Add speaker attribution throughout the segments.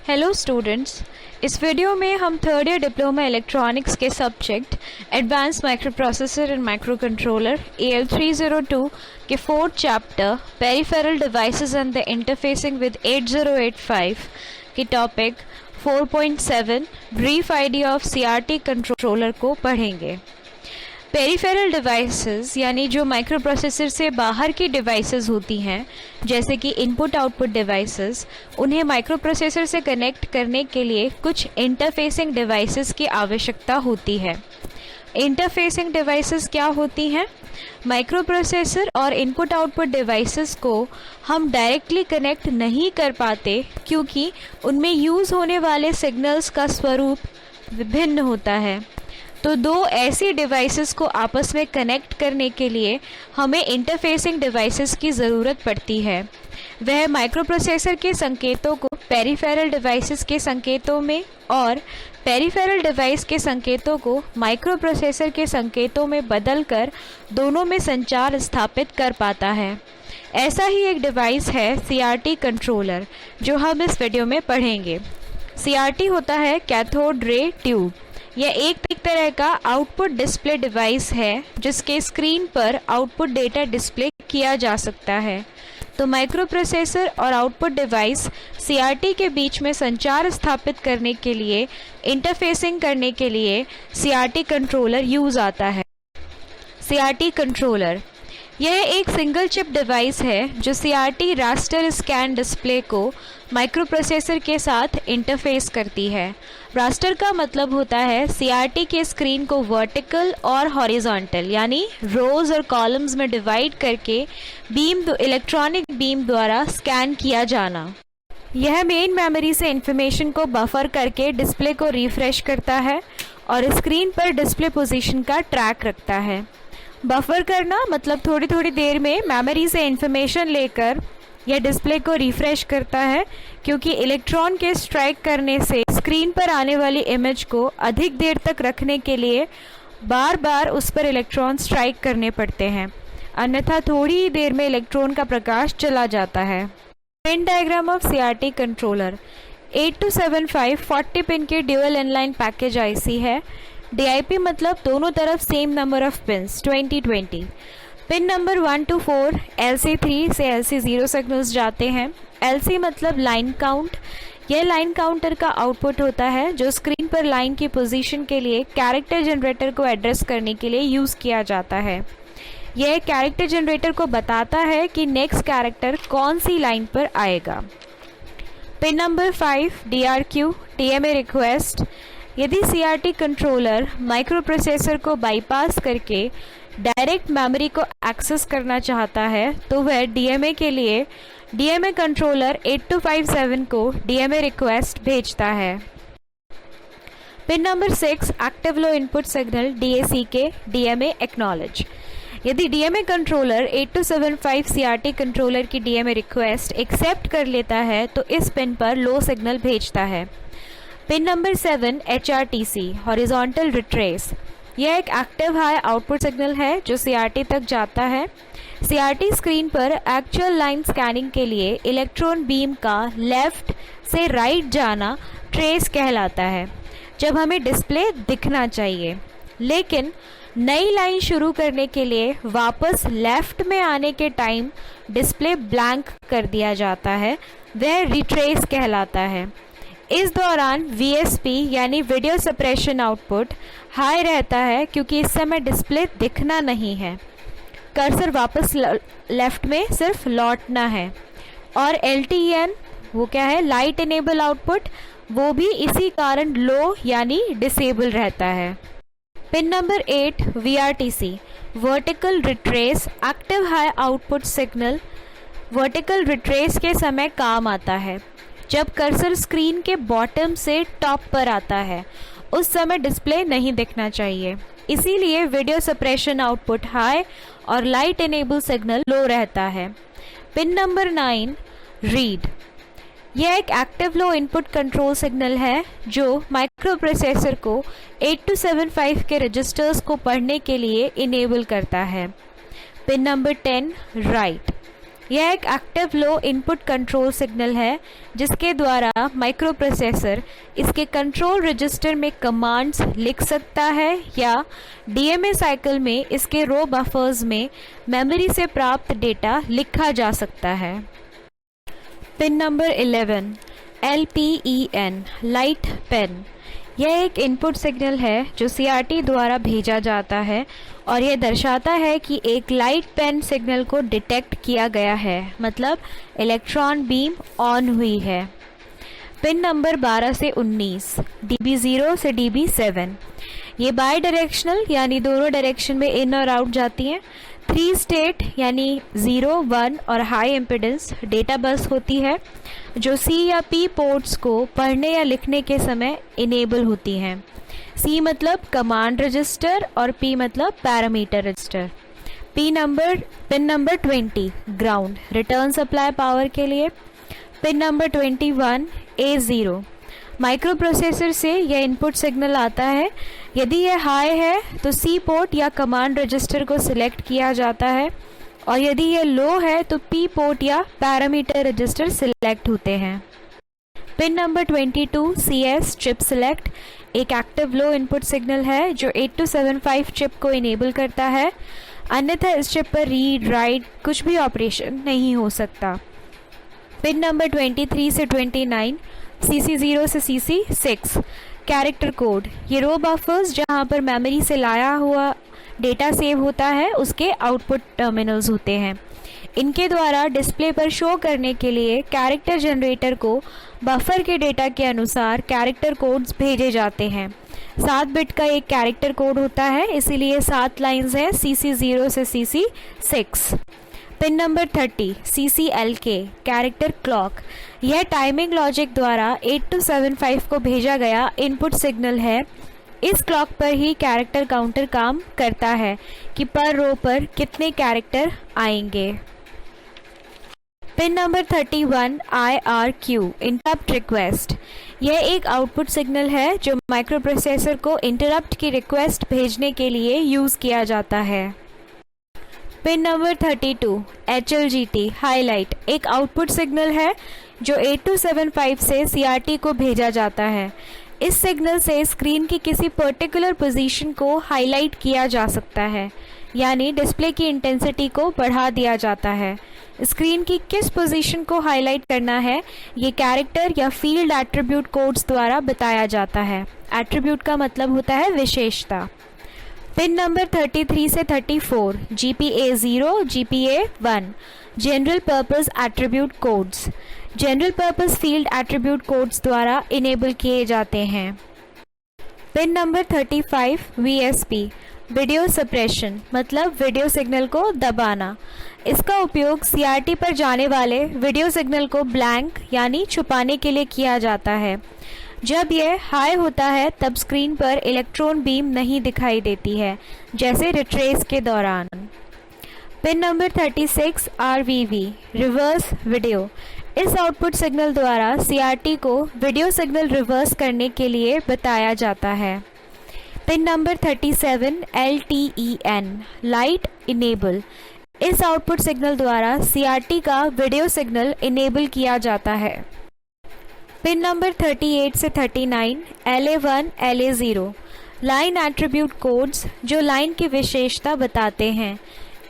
Speaker 1: Hello students, इस video में हम थर्ड ईयर डिप्लोमा इलेक्ट्रॉनिक्स के subject advance micro processor and micro controller AL 302 के fourth chapter peripheral devices and the interfacing with 8085 के topic 4.7 brief idea of CRT controller को पढ़ेंगे। Peripheral devices यानी जो माइक्रो प्रोसेसर से बाहर की डिवाइसेस होती हैं, जैसे कि इनपुट आउटपुट डिवाइसेस, उन्हें माइक्रो प्रोसेसर से कनेक्ट करने के लिए कुछ इंटरफेसिंग डिवाइसेस की आवश्यकता होती है। इंटरफेसिंग डिवाइसेस क्या होती हैं? माइक्रो प्रोसेसर और इनपुट आउटपुट डिवाइसेस को हम डायरेक्टली कनेक्ट नहीं कर पाते क्योंकि उनमें यूज़ होने वाले सिग्नल्स का स्वरूप विभिन्न होता है। तो दो ऐसी डिवाइसेस को आपस में कनेक्ट करने के लिए हमें इंटरफेसिंग डिवाइसेस की ज़रूरत पड़ती है। वह माइक्रो प्रोसेसर के संकेतों को पेरिफेरल डिवाइसेस के संकेतों में और पेरिफेरल डिवाइस के संकेतों को माइक्रो प्रोसेसर के संकेतों में बदलकर दोनों में संचार स्थापित कर पाता है। ऐसा ही एक डिवाइस है CRT कंट्रोलर, जो हम इस वीडियो में पढ़ेंगे। CRT होता है कैथोड रे ट्यूब। यह एक तरह का आउटपुट डिस्प्ले डिवाइस है जिसके स्क्रीन पर आउटपुट डेटा डिस्प्ले किया जा सकता है। तो माइक्रो प्रोसेसर और आउटपुट डिवाइस CRT के बीच में संचार स्थापित करने के लिए, इंटरफेसिंग करने के लिए CRT कंट्रोलर यूज़ आता है। CRT कंट्रोलर यह एक सिंगल चिप डिवाइस है जो CRT रास्टर स्कैन डिस्प्ले को माइक्रो प्रोसेसर के साथ इंटरफेस करती है। रास्टर का मतलब होता है CRT के स्क्रीन को वर्टिकल और हॉरिजॉन्टल यानी रोज और कॉलम्स में डिवाइड करके इलेक्ट्रॉनिक बीम द्वारा स्कैन किया जाना। यह मेन मेमोरी से इंफॉर्मेशन को बफर करके डिस्प्ले को रिफ्रेश करता है और स्क्रीन पर डिस्प्ले पोजीशन का ट्रैक रखता है। बफर करना मतलब थोड़ी थोड़ी देर में मेमोरी से इंफॉर्मेशन लेकर यह डिस्प्ले को रिफ्रेश करता है, क्योंकि इलेक्ट्रॉन के स्ट्राइक करने से स्क्रीन पर आने वाली इमेज को अधिक देर तक रखने के लिए बार बार उस पर इलेक्ट्रॉन स्ट्राइक करने पड़ते हैं, अन्यथा थोड़ी ही देर में इलेक्ट्रॉन का प्रकाश चला जाता है। Pin diagram of CRT controller 8275 40 pin के ड्यूअल इनलाइन पैकेज IC है। DIP मतलब दोनों तरफ same number of pins 2020। Pin number 1 to 4 LC3 से LC0 सिग्नल्स जाते हैं। LC मतलब लाइन काउंट। यह लाइन काउंटर का आउटपुट होता है जो स्क्रीन पर लाइन की पोजीशन के लिए कैरेक्टर जनरेटर को एड्रेस करने के लिए यूज़ किया जाता है। यह कैरेक्टर जनरेटर को बताता है कि नेक्स्ट कैरेक्टर कौन सी लाइन पर आएगा। Pin number 5 DRQ TMA request. यदि CRT कंट्रोलर माइक्रो प्रोसेसर को बाईपास करके डायरेक्ट मेमोरी को एक्सेस करना चाहता है तो वह DMA के लिए DMA कंट्रोलर 8257 को DMA रिक्वेस्ट भेजता है। Pin number 6 active low input signal DAC के DMA एक्नॉलेज। यदि DMA कंट्रोलर 8275 CRT कंट्रोलर की DMA रिक्वेस्ट एक्सेप्ट कर लेता है तो इस पिन पर लो सिग्नल भेजता है। Pin number 7 HRTC horizontal retrace. यह एक एक्टिव हाई आउटपुट सिग्नल है जो CRT तक जाता है। CRT स्क्रीन पर एक्चुअल लाइन स्कैनिंग के लिए इलेक्ट्रॉन बीम का लेफ्ट से राइट जाना ट्रेस कहलाता है, जब हमें डिस्प्ले दिखना चाहिए। लेकिन नई लाइन शुरू करने के लिए वापस लेफ्ट में आने के टाइम डिस्प्ले ब्लैंक कर दिया जाता है, वह रिट्रेस कहलाता है। इस दौरान VSP यानी वीडियो सप्रेशन आउटपुट हाई रहता है क्योंकि इस समय डिस्प्ले दिखना नहीं है, कर्सर वापस लेफ्ट में सिर्फ लौटना है। और LTN वो क्या है, लाइट इनेबल आउटपुट, वो भी इसी कारण लो यानी डिसेबल रहता है। Pin number 8 VRTC vertical retrace active high output signal vertical retrace के समय काम आता है जब कर्सर स्क्रीन के बॉटम से टॉप पर आता है। उस समय डिस्प्ले नहीं दिखना चाहिए, इसीलिए वीडियो सप्रेशन आउटपुट हाई और लाइट इनेबल सिग्नल लो रहता है। Pin number 9 read. यह एक active low input control signal है जो माइक्रो प्रोसेसर को 8275 के रजिस्टर्स को पढ़ने के लिए इनेबल करता है। Pin number 10 right. यह एक active low input control signal है जिसके द्वारा माइक्रो प्रोसेसर इसके कंट्रोल रजिस्टर में कमांड्स लिख सकता है या डीएमए साइकिल में इसके रो बफर्स में मेमोरी से प्राप्त डेटा लिखा जा सकता है। Pin number 11 LPEN light pen. यह एक इनपुट सिग्नल है जो CRT द्वारा भेजा जाता है और यह दर्शाता है कि एक लाइट पेन सिग्नल को डिटेक्ट किया गया है, मतलब इलेक्ट्रॉन बीम ऑन हुई है। पिन नंबर 12 से 19 DB0 से DB7। ये बाई डायरेक्शनल यानी दोनों डायरेक्शन में इन और आउट जाती हैं। 3 स्टेट यानी 0, 1 और हाई इम्पिडेंस डेटा बस होती है जो C या P पोर्ट्स को पढ़ने या लिखने के समय इनेबल होती हैं। C मतलब कमांड रजिस्टर और P मतलब parameter register. Pin number 20 ground return supply power के लिए। Pin number 21 A0 micro processor से यह इनपुट सिग्नल आता है। यदि यह हाई है तो C पोर्ट या कमांड रजिस्टर को सिलेक्ट किया जाता है और यदि यह लो है तो P पोर्ट या पैरामीटर रजिस्टर सिलेक्ट होते हैं। Pin number 22 CS chip select एक एक्टिव लो इनपुट सिग्नल है जो 8275 चिप को इनेबल करता है, अन्यथा इस चिप पर रीड राइट कुछ भी ऑपरेशन नहीं हो सकता। पिन नंबर 23 से 29 CC0 से CC6 कैरेक्टर कोड। ये रो बफर्स जहाँ पर मेमोरी से लाया हुआ डेटा सेव होता है उसके आउटपुट टर्मिनल्स होते हैं। इनके द्वारा डिस्प्ले पर शो करने के लिए कैरेक्टर जनरेटर को बफर के डेटा के अनुसार कैरेक्टर कोड्स भेजे जाते हैं। 7 बिट का एक कैरेक्टर कोड होता है, इसीलिए 7 लाइंस है CC0 से CC6। Pin number 30 CCLK character clock. यह टाइमिंग लॉजिक द्वारा 8275 को भेजा गया इनपुट सिग्नल है। इस क्लॉक पर ही कैरेक्टर काउंटर काम करता है कि पर रो पर कितने कैरेक्टर आएंगे। Pin number 31 IRQ interrupt request. यह एक आउटपुट सिग्नल है जो माइक्रो प्रोसेसर को इंटरप्ट की रिक्वेस्ट भेजने के लिए यूज़ किया जाता है। पिन नंबर 32 HLGT हाईलाइट एक आउटपुट सिग्नल है जो 8275 से CRT को भेजा जाता है। इस सिग्नल से स्क्रीन की किसी पर्टिकुलर पोजीशन को हाईलाइट किया जा सकता है, यानी डिस्प्ले की इंटेंसिटी को बढ़ा दिया जाता है। स्क्रीन की किस पोजीशन को हाईलाइट करना है ये कैरेक्टर या फील्ड एट्रीब्यूट कोड्स द्वारा बताया जाता है। एट्रीब्यूट का मतलब होता है विशेषता। पिन नंबर 33 से 34 GPA0 GPA1 general purpose attribute codes general purpose field attribute codes द्वारा इनेबल किए जाते हैं। Pin number 35 VSP video suppression मतलब वीडियो सिग्नल को दबाना। इसका उपयोग CRT पर जाने वाले वीडियो सिग्नल को ब्लैंक यानी छुपाने के लिए किया जाता है। जब यह हाई होता है तब स्क्रीन पर इलेक्ट्रॉन बीम नहीं दिखाई देती है, जैसे रिट्रेस के दौरान। Pin number 36 RVV reverse video. इस आउटपुट सिग्नल द्वारा CRT को वीडियो सिग्नल रिवर्स करने के लिए बताया जाता है। Pin number 37 LTEN light enable. इस आउटपुट सिग्नल द्वारा CRT का वीडियो सिग्नल इनेबल किया जाता है। पिन नंबर 38 से 39 LA1 LA0 line attribute codes जो लाइन की विशेषता बताते हैं।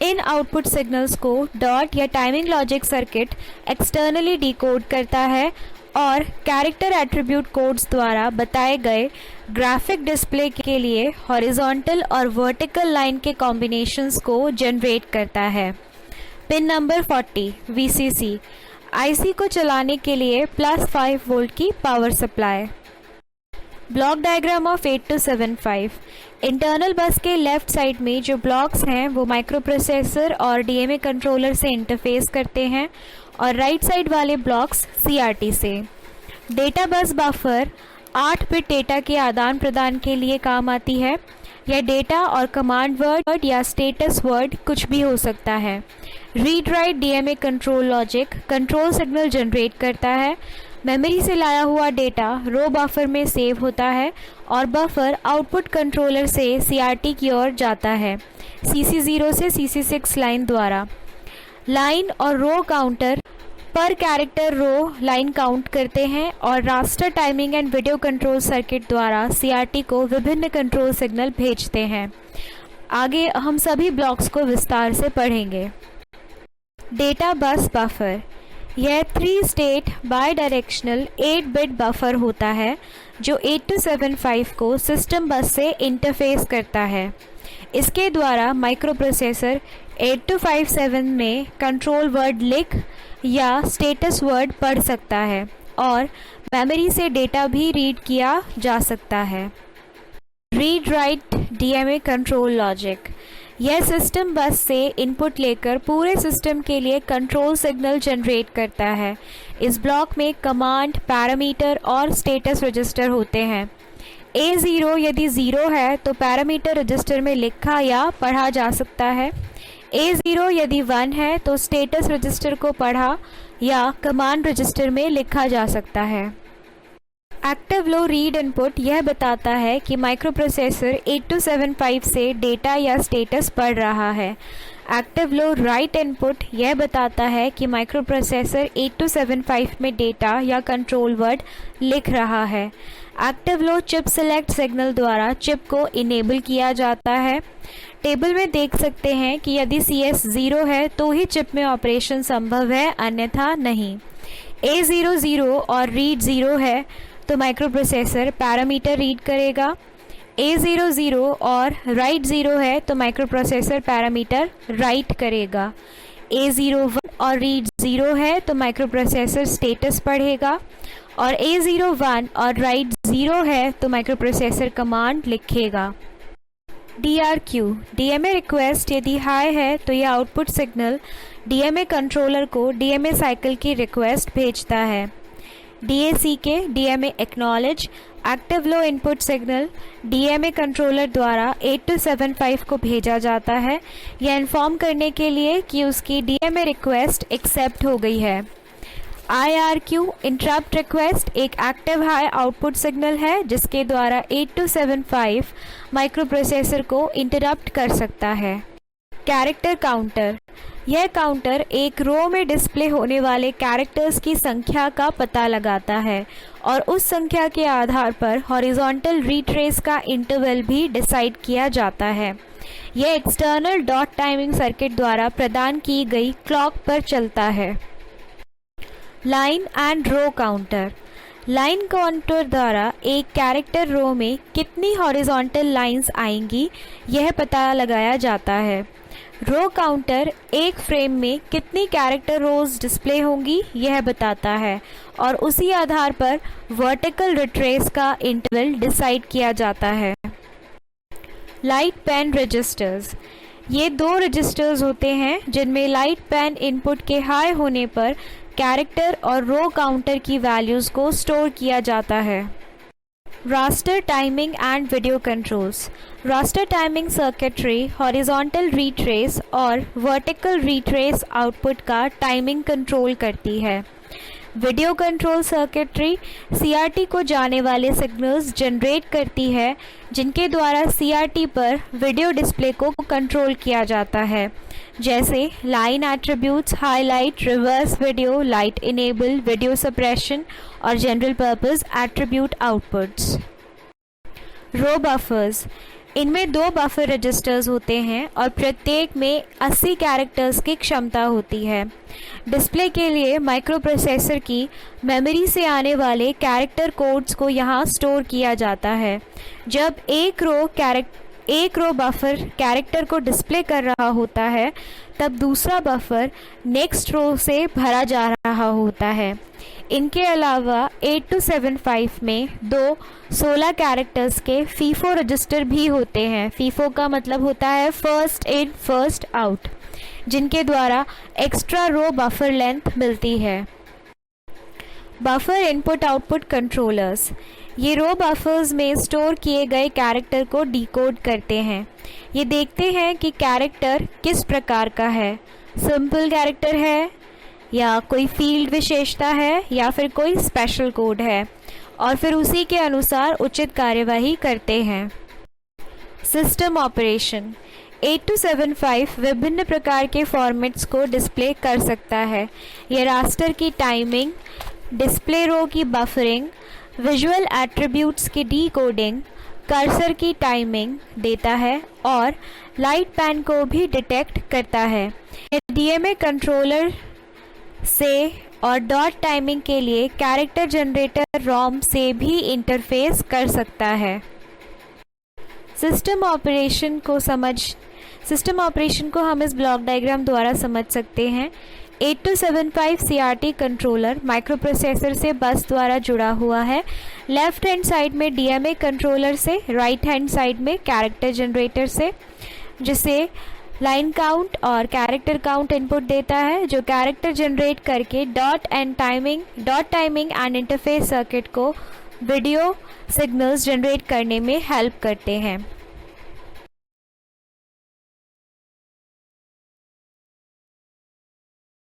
Speaker 1: इन आउटपुट सिग्नल्स को डॉट या timing logic circuit externally decode करता है और कैरेक्टर एट्रीब्यूट कोड्स द्वारा बताए गए ग्राफिक डिस्प्ले के लिए हॉरिजॉन्टल और वर्टिकल लाइन के कॉम्बिनेशंस को जनरेट करता है। पिन नंबर 40 VCC आईसी को चलाने के लिए +5 वोल्ट की power supply. Block diagram of 8275। Internal बस के लेफ्ट साइड में जो ब्लॉक्स हैं वो माइक्रो प्रोसेसर और डीएमए कंट्रोलर से इंटरफेस करते हैं और राइट साइड वाले ब्लॉक्स सीआरटी से। Data bus buffer 8 bit data के आदान प्रदान के लिए काम आती है। यह डेटा और कमांड वर्ड या स्टेटस वर्ड कुछ भी हो सकता है। Read write DMA control logic control signal generate करता है। मेमोरी से लाया हुआ डेटा रो बफर में सेव होता है और बफर आउटपुट कंट्रोलर से सीआरटी की ओर जाता है CC0 से CC6 लाइन द्वारा। लाइन और रो काउंटर पर कैरेक्टर रो लाइन काउंट करते हैं और raster timing and video control circuit द्वारा सीआरटी को विभिन्न कंट्रोल सिग्नल भेजते हैं। आगे हम सभी ब्लॉक्स को विस्तार से पढ़ेंगे। डेटा बस बफर, यह 3 state by directional 8 bit buffer होता है जो 8275 को सिस्टम बस से इंटरफेस करता है। इसके द्वारा माइक्रोप्रोसेसर 8257 में कंट्रोल वर्ड लिख या स्टेटस वर्ड पढ़ सकता है और मेमोरी से डेटा भी रीड किया जा सकता है। Read write DMA control logic, यह सिस्टम बस से इनपुट लेकर पूरे सिस्टम के लिए कंट्रोल सिग्नल जनरेट करता है। इस ब्लॉक में कमांड, पैरामीटर और स्टेटस रजिस्टर होते हैं। A0 यदि 0 है तो पैरामीटर रजिस्टर में लिखा या पढ़ा जा सकता है। A0 यदि 1 है तो स्टेटस रजिस्टर को पढ़ा या कमांड रजिस्टर में लिखा जा सकता है। एक्टिव लो रीड इनपुट यह बताता है कि माइक्रोप्रोसेसर 8275 से डेटा या स्टेटस पढ़ रहा है। एक्टिव लो राइट इनपुट यह बताता है कि माइक्रोप्रोसेसर 8275 में डेटा या कंट्रोल वर्ड लिख रहा है। Active low chip select signal द्वारा चिप को इनेबल किया जाता है। टेबल में देख सकते हैं कि यदि CS 0 है तो ही चिप में ऑपरेशन संभव है, अन्यथा नहीं। A00 और रीड 0 है तो माइक्रोप्रोसेसर पैरामीटर रीड करेगा। A00 और राइट 0 है तो माइक्रोप्रोसेसर पैरामीटर राइट करेगा। A01 और रीड 0 है तो माइक्रोप्रोसेसर स्टेटस पढ़ेगा और A01 और राइट 0 है तो माइक्रोप्रोसेसर कमांड लिखेगा। DRQ DMA रिक्वेस्ट यदि हाई है तो यह आउटपुट सिग्नल DMA कंट्रोलर को DMA साइकिल की रिक्वेस्ट भेजता है। DACK DMA acknowledge active low input signal DMA controller द्वारा 8275 को भेजा जाता है, यह इन्फॉर्म करने के लिए कि उसकी DMA रिक्वेस्ट एक्सेप्ट हो गई है। IRQ इंटरप्ट रिक्वेस्ट एक एक्टिव हाई आउटपुट सिग्नल है जिसके द्वारा 8275 माइक्रोप्रोसेसर को इंटरप्ट कर सकता है। कैरेक्टर काउंटर, यह काउंटर एक रो में डिस्प्ले होने वाले कैरेक्टर्स की संख्या का पता लगाता है और उस संख्या के आधार पर हॉरिजॉन्टल रीट्रेस का इंटरवल भी डिसाइड किया जाता है। यह एक्सटर्नल डॉट टाइमिंग सर्किट द्वारा प्रदान की गई क्लॉक पर चलता है। Line and row counter, line counter द्वारा एक कैरेक्टर रो में कितनी हॉरिजॉन्टल लाइंस आएंगी यह पता लगाया जाता है। रो काउंटर एक फ्रेम में कितनी कैरेक्टर रोज डिस्प्ले होंगी यह बताता है और उसी आधार पर वर्टिकल रिट्रेस का इंटरवल डिसाइड किया जाता है। लाइट पेन रजिस्टर्स, ये 2 रजिस्टर्स होते हैं जिनमें लाइट पेन इनपुट के हाई होने पर कैरेक्टर और रो काउंटर की वैल्यूज़ को स्टोर किया जाता है। Raster timing and video controls, raster timing circuitry horizontal retrace और वर्टिकल रीट्रेस आउटपुट का टाइमिंग कंट्रोल करती है। वीडियो कंट्रोल सर्किटरी सीआरटी को जाने वाले सिग्नल्स जनरेट करती है जिनके द्वारा सीआरटी पर वीडियो डिस्प्ले को कंट्रोल किया जाता है, जैसे line attributes, highlight, reverse video, light enable, video suppression और जनरल पर्पस एट्रीब्यूट आउटपुट्स। रो बफर्स, इनमें 2 बफर रजिस्टर्स होते हैं और प्रत्येक में 80 कैरेक्टर्स की क्षमता होती है। डिस्प्ले के लिए माइक्रोप्रोसेसर की मेमोरी से आने वाले कैरेक्टर कोड्स को यहाँ स्टोर किया जाता है। जब एक रो बफर कैरेक्टर को डिस्प्ले कर रहा होता है तब दूसरा बफर नेक्स्ट रो से भरा जा रहा होता है। इनके अलावा 8275 में 2 16 कैरेक्टर्स के फीफो रजिस्टर भी होते हैं। फीफो का मतलब होता है फर्स्ट इन फर्स्ट आउट, जिनके द्वारा एक्स्ट्रा रो बफर लेंथ मिलती है। बफर इनपुट आउटपुट कंट्रोलर्स, ये रो बफर्स में स्टोर किए गए कैरेक्टर को डिकोड करते हैं। ये देखते हैं कि कैरेक्टर किस प्रकार का है, सिंपल कैरेक्टर है या कोई फील्ड विशेषता है या फिर कोई स्पेशल कोड है, और फिर उसी के अनुसार उचित कार्यवाही करते हैं। सिस्टम ऑपरेशन, 8275 विभिन्न प्रकार के फॉर्मेट्स को डिस्प्ले कर सकता है। यह रास्टर की टाइमिंग, डिस्प्ले रो की बफरिंग, विजुअल एट्रीब्यूट्स की डीकोडिंग, कर्सर की टाइमिंग देता है और लाइट पैन को भी डिटेक्ट करता है। डीएमए कंट्रोलर से और डॉट टाइमिंग के लिए कैरेक्टर जनरेटर रोम से भी इंटरफेस कर सकता है। सिस्टम ऑपरेशन को हम इस ब्लॉक डायग्राम द्वारा समझ सकते हैं। 8275 CRT कंट्रोलर माइक्रोप्रोसेसर से बस द्वारा जुड़ा हुआ है। लेफ्ट हैंड साइड में डीएमए कंट्रोलर से, राइट हैंड साइड में कैरेक्टर जनरेटर से, जिसे लाइन काउंट और कैरेक्टर काउंट इनपुट देता है, जो कैरेक्टर जनरेट करके dot timing and interface circuit को वीडियो सिग्नल्स जनरेट करने में हेल्प करते हैं।